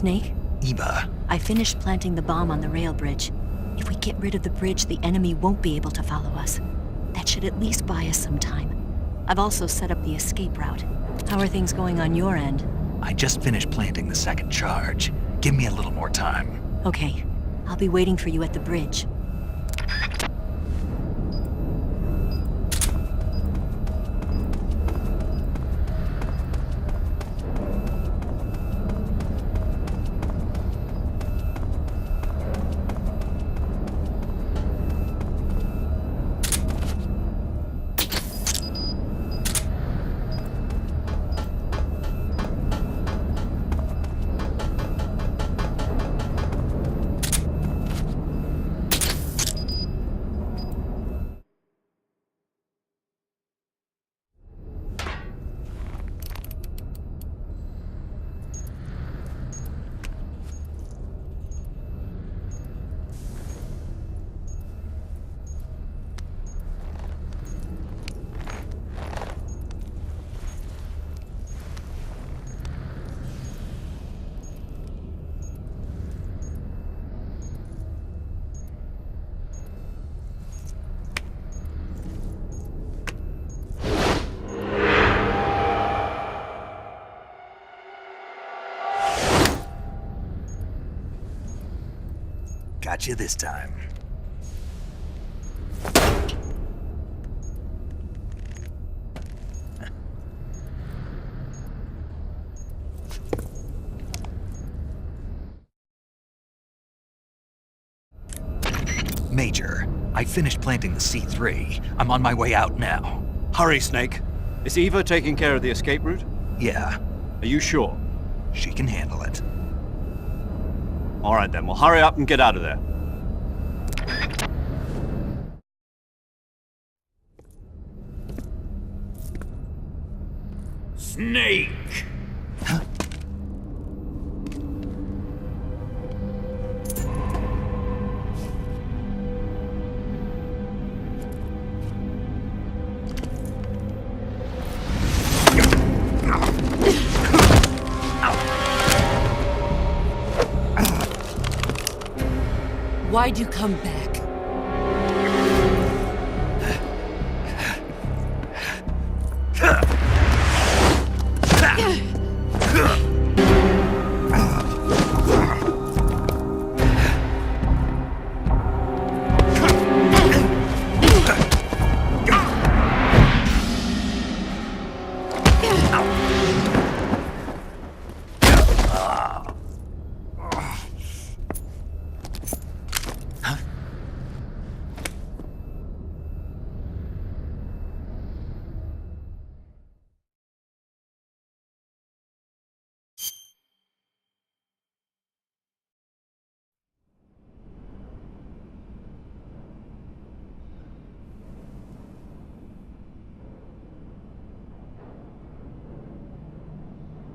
Snake? Eva. I finished planting the bomb on the rail bridge. If we get rid of the bridge, the enemy won't be able to follow us. That should at least buy us some time. I've also set up the escape route. How are things going on your end? I just finished planting the second charge. Give me a little more time. Okay. I'll be waiting for you at the bridge. Got you this time. Major, I finished planting the C3. I'm on my way out now. Hurry, Snake. Is Eva taking care of the escape route? Yeah, Are you sure? she can handle it. All right then, well hurry up and get out of there. Snake! Why'd you come back?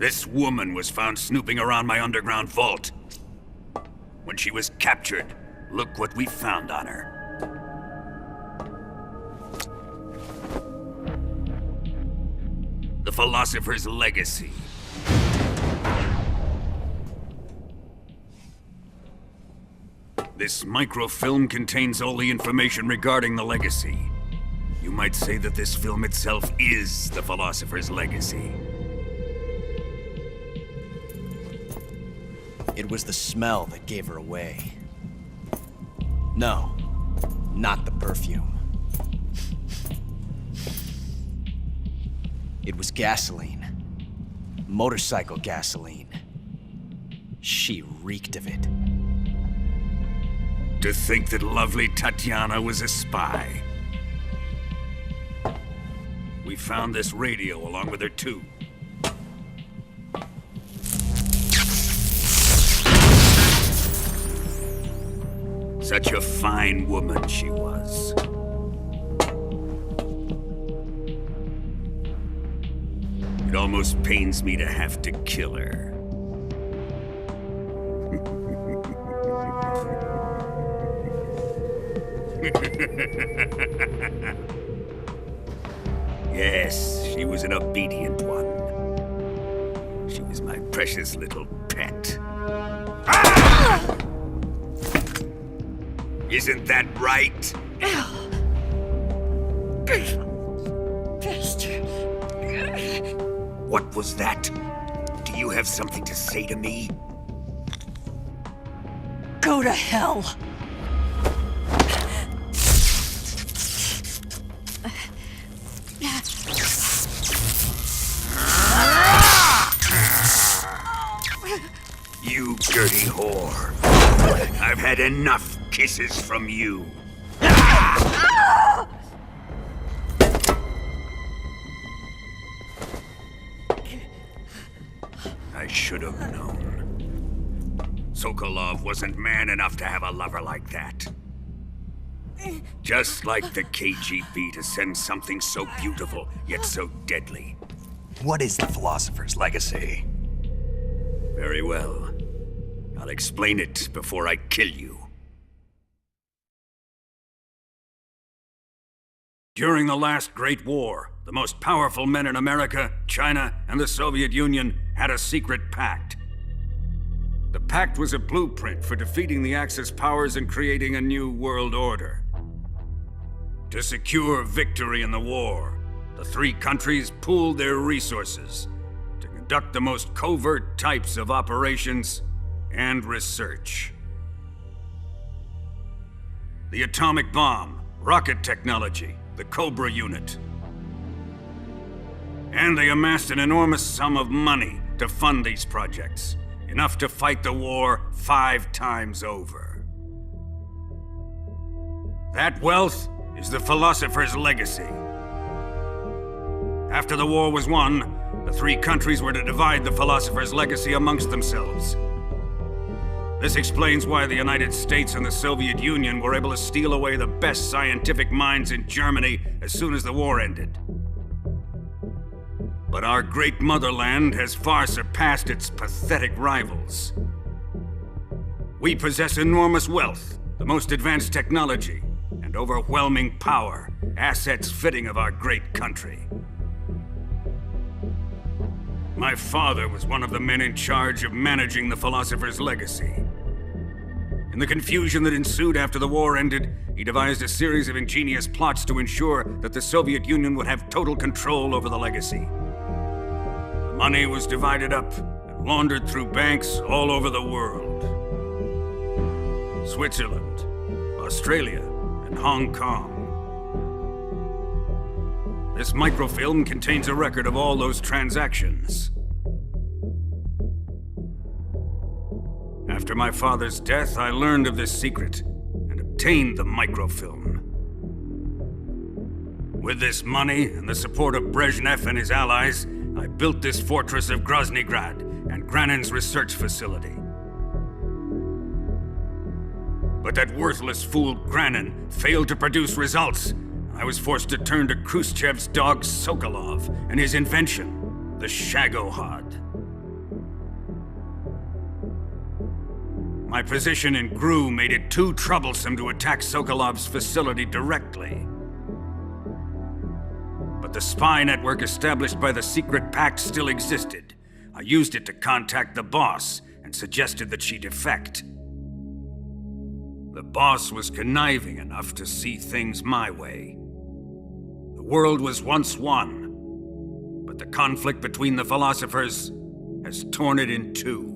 This woman was found snooping around my underground vault. When she was captured, look what we found on her. The Philosopher's Legacy. This microfilm contains all the information regarding the Legacy. You might say that this film itself is the Philosopher's Legacy. It was the smell that gave her away. No, not the perfume. It was gasoline. Motorcycle gasoline. She reeked of it. To think that lovely Tatiana was a spy. We found this radio along with her too. Such a fine woman she was. It almost pains me to have to kill her. Yes, she was an obedient one. She was my precious little pet. Isn't that right? Bastard. What was that? Do you have something to say to me? Go to hell. You dirty whore. I've had enough kisses from you. I should have known. Sokolov wasn't man enough to have a lover like that. Just like the KGB to send something so beautiful, yet so deadly. What is the Philosopher's Legacy? Very well. I'll explain it before I kill you. During the last Great War, the most powerful men in America, China, and the Soviet Union had a secret pact. The pact was a blueprint for defeating the Axis powers and creating a new world order. To secure victory in the war, the three countries pooled their resources to conduct the most covert types of operations and research. The atomic bomb, rocket technology, the Cobra unit. And they amassed an enormous sum of money to fund these projects, enough to fight the war 5 times over. That wealth is the Philosopher's Legacy. After the war was won, the three countries were to divide the Philosopher's Legacy amongst themselves. This explains why the United States and the Soviet Union were able to steal away the best scientific minds in Germany as soon as the war ended. But our great motherland has far surpassed its pathetic rivals. We possess enormous wealth, the most advanced technology, and overwhelming power, assets fitting of our great country. My father was one of the men in charge of managing the Philosopher's Legacy. In the confusion that ensued after the war ended, he devised a series of ingenious plots to ensure that the Soviet Union would have total control over the legacy. The money was divided up and laundered through banks all over the world. Switzerland, Australia, and Hong Kong. This microfilm contains a record of all those transactions. After my father's death, I learned of this secret and obtained the microfilm. With this money and the support of Brezhnev and his allies, I built this fortress of Groznygrad and Granin's research facility. But that worthless fool Granin failed to produce results. I was forced to turn to Khrushchev's dog Sokolov and his invention, the Shagohod. My position in GRU made it too troublesome to attack Sokolov's facility directly. But the spy network established by the secret pact still existed. I used it to contact the boss and suggested that she defect. The boss was conniving enough to see things my way. The world was once one, but the conflict between the philosophers has torn it in two.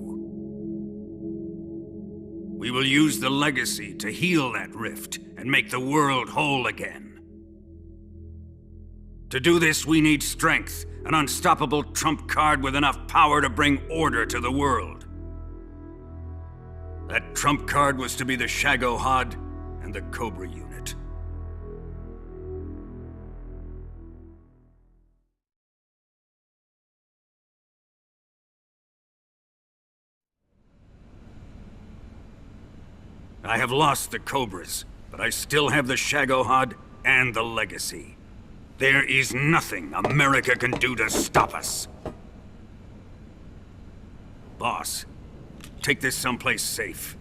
We will use the legacy to heal that rift and make the world whole again. To do this, we need strength, an unstoppable trump card with enough power to bring order to the world. That trump card was to be the Shagohod and the Cobra unit. I have lost the Cobras, but I still have the Shagohod and the legacy. There is nothing America can do to stop us. Boss, take this someplace safe.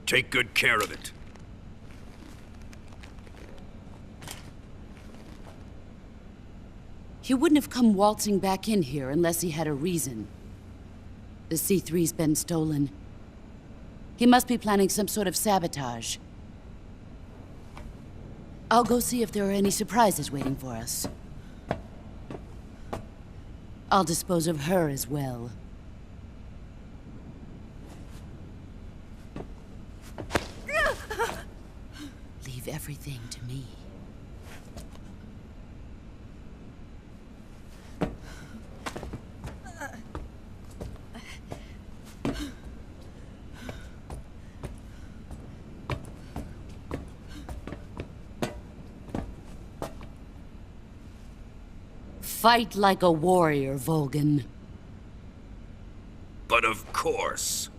Take good care of it. He wouldn't have come waltzing back in here unless he had a reason. The C3's been stolen. He must be planning some sort of sabotage. I'll go see if there are any surprises waiting for us. I'll dispose of her as well. Leave everything to me. Fight like a warrior, Volgan. But of course.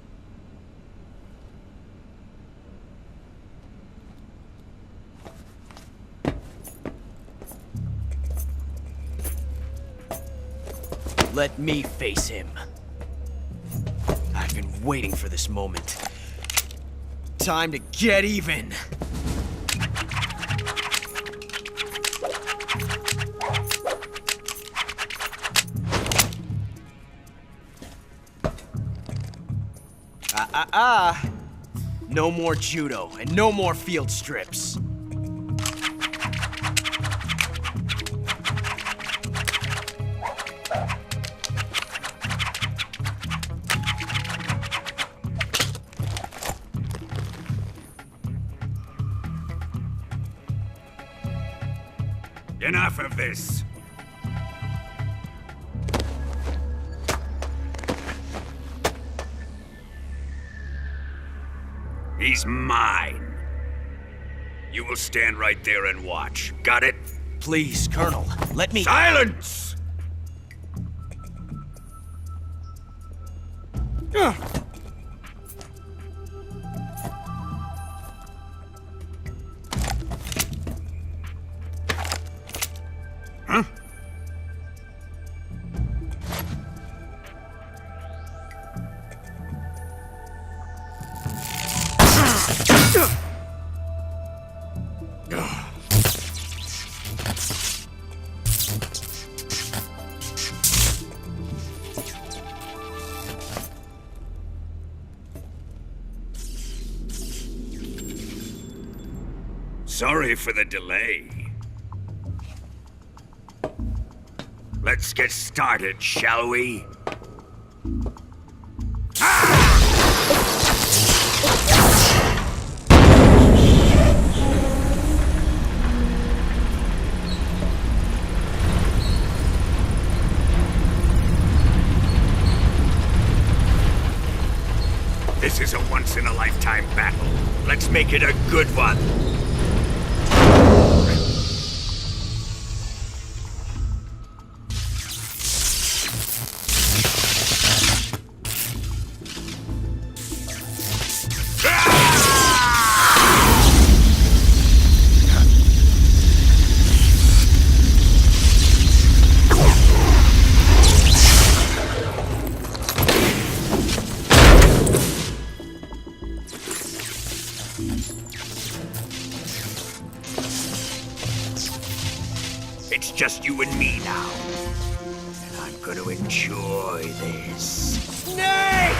Let me face him. I've been waiting for this moment. Time to get even. No more judo, and no more field strips. Enough of this. He's mine. You will stand right there and watch. Got it? Please, Colonel, let me— Silence! Huh? Sorry for the delay. Let's get started, shall we? This is a once-in-a-lifetime battle. Let's make it a good one. It's just you and me now. And I'm gonna enjoy this. Snake!